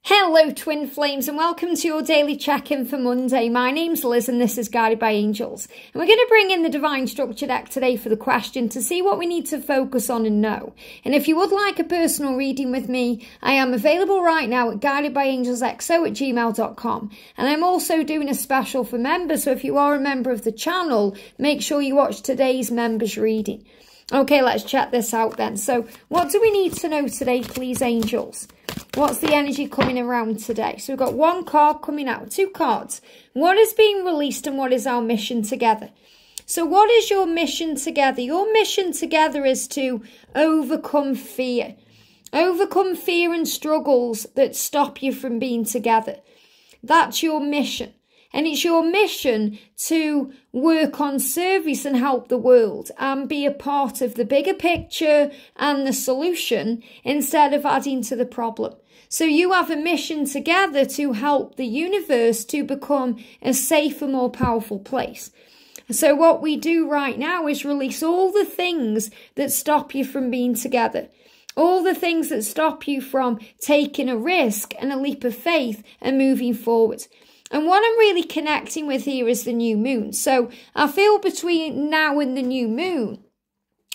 Hello Twin Flames and welcome to your daily check-in for Monday. My name's Liz and this is Guided by Angels. And we're going to bring in the Divine Structure deck today for the question to see what we need to focus on and know. And if you would like a personal reading with me, I am available right now at guidedbyangelsxo@gmail.com. And I'm also doing a special for members, so if you are a member of the channel, make sure you watch today's members reading. Okay, let's check this out then. So what do we need to know today, please, angels? What's the energy coming around today? So we've got one card coming out, two cards. What is being released and what is our mission together? So what is your mission together? Your mission together is to overcome fear. Overcome fear and struggles that stop you from being together. That's your mission. And it's your mission to work on service and help the world and be a part of the bigger picture and the solution instead of adding to the problem. So you have a mission together to help the universe to become a safer, more powerful place. So what we do right now is release all the things that stop you from being together. All the things that stop you from taking a risk and a leap of faith and moving forward. And what I'm really connecting with here is the new moon. So I feel between now and the new moon,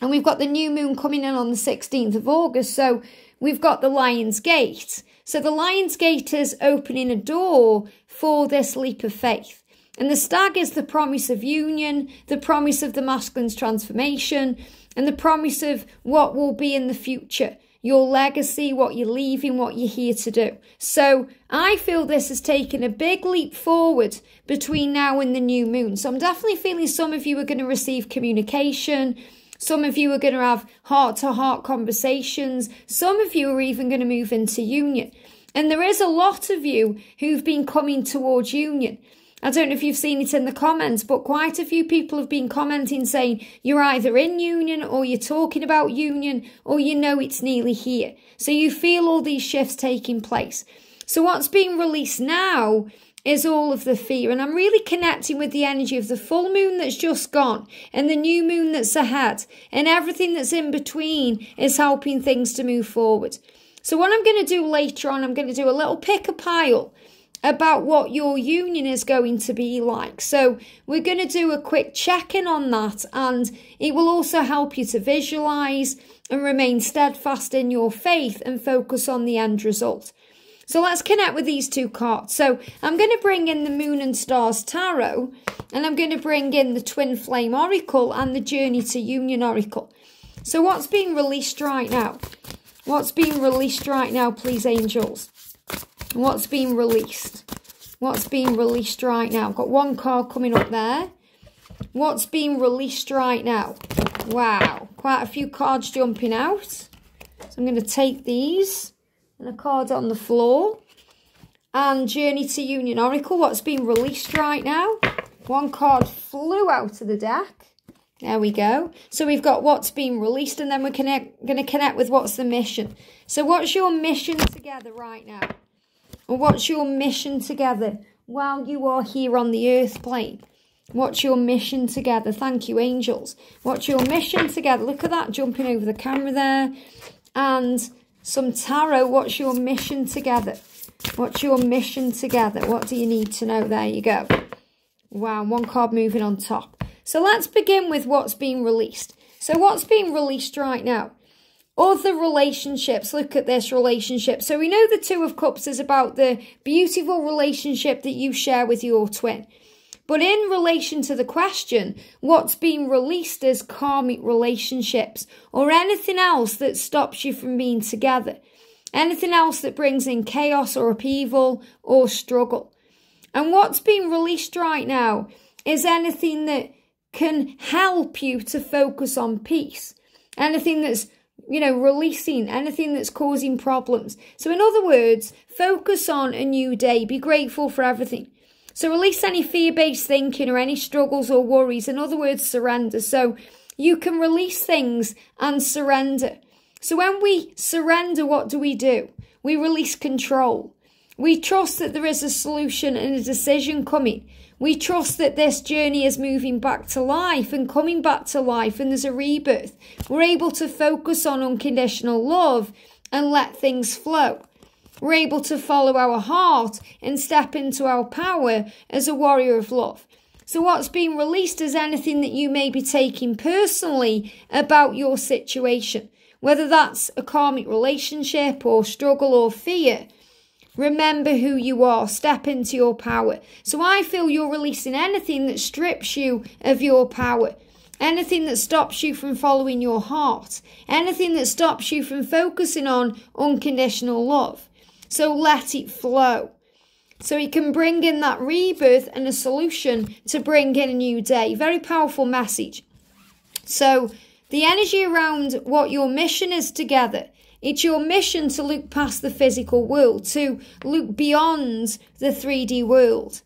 and we've got the new moon coming in on the 16th of August, so we've got the Lionsgate. So the Lionsgate is opening a door for this leap of faith. And the stag is the promise of union, the promise of the masculine's transformation, and the promise of what will be in the future. Your legacy, what you're leaving, what you're here to do. So I feel this has taken a big leap forward between now and the new moon. So I'm definitely feeling some of you are going to receive communication. Some of you are going to have heart-to-heart conversations. Some of you are even going to move into union. And there is a lot of you who've been coming towards union. I don't know if you've seen it in the comments, but quite a few people have been commenting saying you're either in union or you're talking about union or you know it's nearly here. So you feel all these shifts taking place. So what's being released now is all of the fear. And I'm really connecting with the energy of the full moon that's just gone and the new moon that's ahead. And everything that's in between is helping things to move forward. So what I'm going to do later on, I'm going to do a little pick-a-pile about what your union is going to be like. So we're going to do a quick check-in on that, and it will also help you to visualize and remain steadfast in your faith and focus on the end result. So let's connect with these two cards. So I'm going to bring in the Moon and Stars Tarot, and I'm going to bring in the Twin Flame Oracle and the Journey to Union Oracle. So what's being released right now? What's being released right now, please, angels? What's being released? What's being released right now? I've got one card coming up there. What's being released right now? Wow, quite a few cards jumping out. So I'm going to take these and a card on the floor. And Journey to Union Oracle, what's being released right now? One card flew out of the deck. There we go. So we've got what's being released, and then we're going to connect with what's the mission. So what's your mission together right now? Or what's your mission together while you are here on the earth plane? What's your mission together? Thank you, angels. What's your mission together? Look at that jumping over the camera there. And some tarot. What's your mission together? What's your mission together? What do you need to know? There you go. Wow, one card moving on top. So let's begin with what's being released. So what's being released right now? Other relationships. Look at this relationship. So we know the Two of Cups is about the beautiful relationship that you share with your twin. But in relation to the question, what's being released is karmic relationships or anything else that stops you from being together. Anything else that brings in chaos or upheaval or struggle. And what's being released right now is anything that can help you to focus on peace. Anything that's releasing anything that's causing problems. So in other words, focus on a new day. Be grateful for everything. So release any fear-based thinking or any struggles or worries. In other words, surrender. So you can release things and surrender. So when we surrender, what do? We release control. We trust that there is a solution and a decision coming. We trust that this journey is moving back to life and coming back to life, and there's a rebirth. We're able to focus on unconditional love and let things flow. we're able to follow our heart and step into our power as a warrior of love. So what's being released is anything that you may be taking personally about your situation, whether that's a karmic relationship or struggle or fear. Remember who you are. Step into your power. So I feel you're releasing anything that strips you of your power. Anything that stops you from following your heart. Anything that stops you from focusing on unconditional love. So let it flow. So it can bring in that rebirth and a solution to bring in a new day. Very powerful message. So the energy around what your mission is together. It's your mission to look past the physical world, to look beyond the 3D world.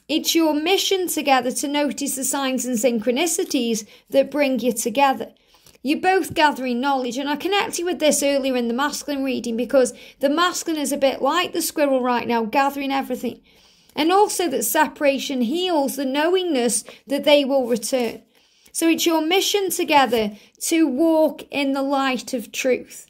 It's your mission together to notice the signs and synchronicities that bring you together. You're both gathering knowledge, and I connected with this earlier in the masculine reading because the masculine is a bit like the squirrel right now, gathering everything. And also that separation heals the knowingness that they will return. So it's your mission together to walk in the light of truth,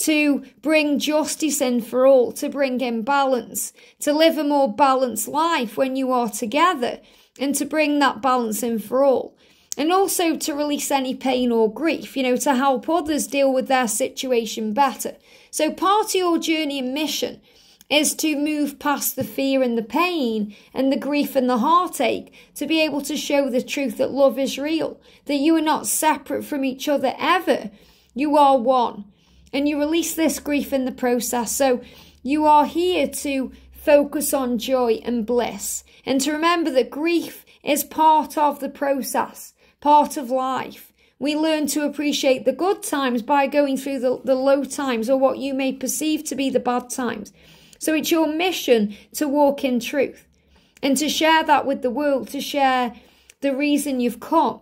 to bring justice in for all, to bring in balance, to live a more balanced life when you are together, and to bring that balance in for all. And also to release any pain or grief, to help others deal with their situation better. So part of your journey and mission is to move past the fear and the pain and the grief and the heartache, to be able to show the truth that love is real, that you are not separate from each other ever. You are one. And you release this grief in the process. So you are here to focus on joy and bliss. And to remember that grief is part of the process, part of life. We learn to appreciate the good times by going through the low times, or what you may perceive to be the bad times. So it's your mission to walk in truth and to share that with the world, to share the reason you've come,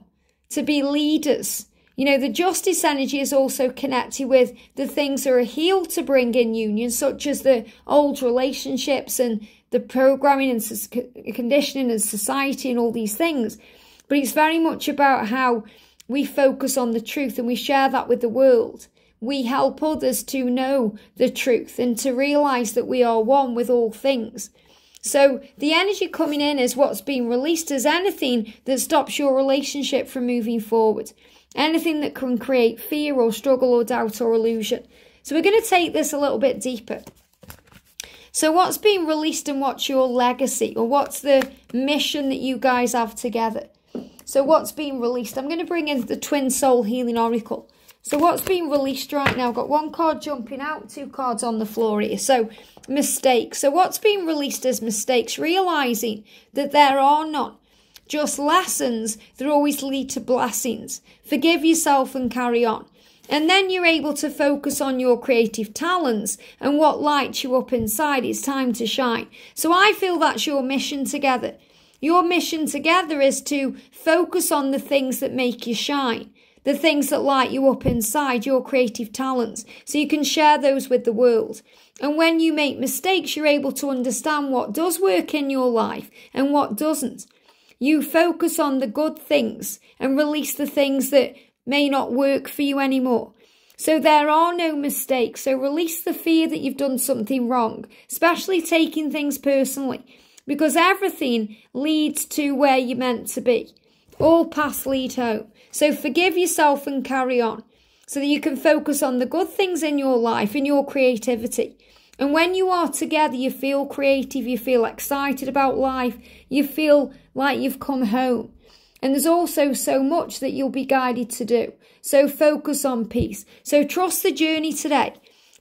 to be leaders. The justice energy is also connected with the things that are healed to bring in union, such as the old relationships and the programming and conditioning and society and all these things. But it's very much about how we focus on the truth and we share that with the world. We help others to know the truth and to realise that we are one with all things. So the energy coming in is what's being released as anything that stops your relationship from moving forward. Anything that can create fear or struggle or doubt or illusion. So we're going to take this a little bit deeper. So what's being released and what's your legacy, or what's the mission that you guys have together? So what's being released? I'm going to bring in the Twin Soul Healing Oracle. So what's being released right now? I've got one card jumping out, two cards on the floor here. So mistakes. So what's being released as mistakes? Realising that there are none. Just lessons that always lead to blessings. Forgive yourself and carry on. And then you're able to focus on your creative talents and what lights you up inside. It's time to shine. So I feel that's your mission together. Your mission together is to focus on the things that make you shine. The things that light you up inside, your creative talents. So you can share those with the world. And when you make mistakes, you're able to understand what does work in your life and what doesn't. You focus on the good things and release the things that may not work for you anymore. So there are no mistakes. So release the fear that you've done something wrong, especially taking things personally, because everything leads to where you're meant to be. All paths lead home. So forgive yourself and carry on so that you can focus on the good things in your life, in your creativity. And when you are together, you feel creative, you feel excited about life, you feel like you've come home. And there's also so much that you'll be guided to do. So focus on peace. So trust the journey today.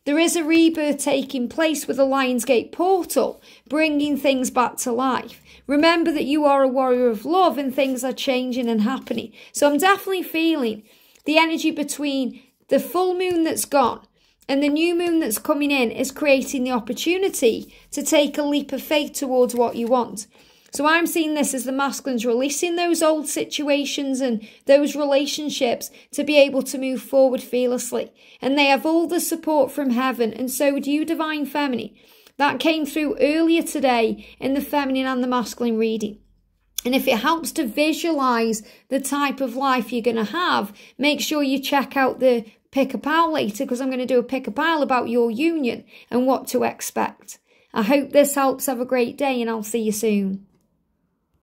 There is a rebirth taking place with the Lionsgate portal, bringing things back to life. Remember that you are a warrior of love and things are changing and happening. So I'm definitely feeling the energy between the full moon that's gone and the new moon that's coming in is creating the opportunity to take a leap of faith towards what you want. So I'm seeing this as the masculines releasing those old situations and those relationships to be able to move forward fearlessly. And they have all the support from heaven, and so do you, Divine Feminine. That came through earlier today in the feminine and the masculine reading. And if it helps to visualize the type of life you're going to have, make sure you check out the pick-a-pile later, because I'm going to do a pick-a-pile about your union and what to expect. I hope this helps. Have a great day, and I'll see you soon.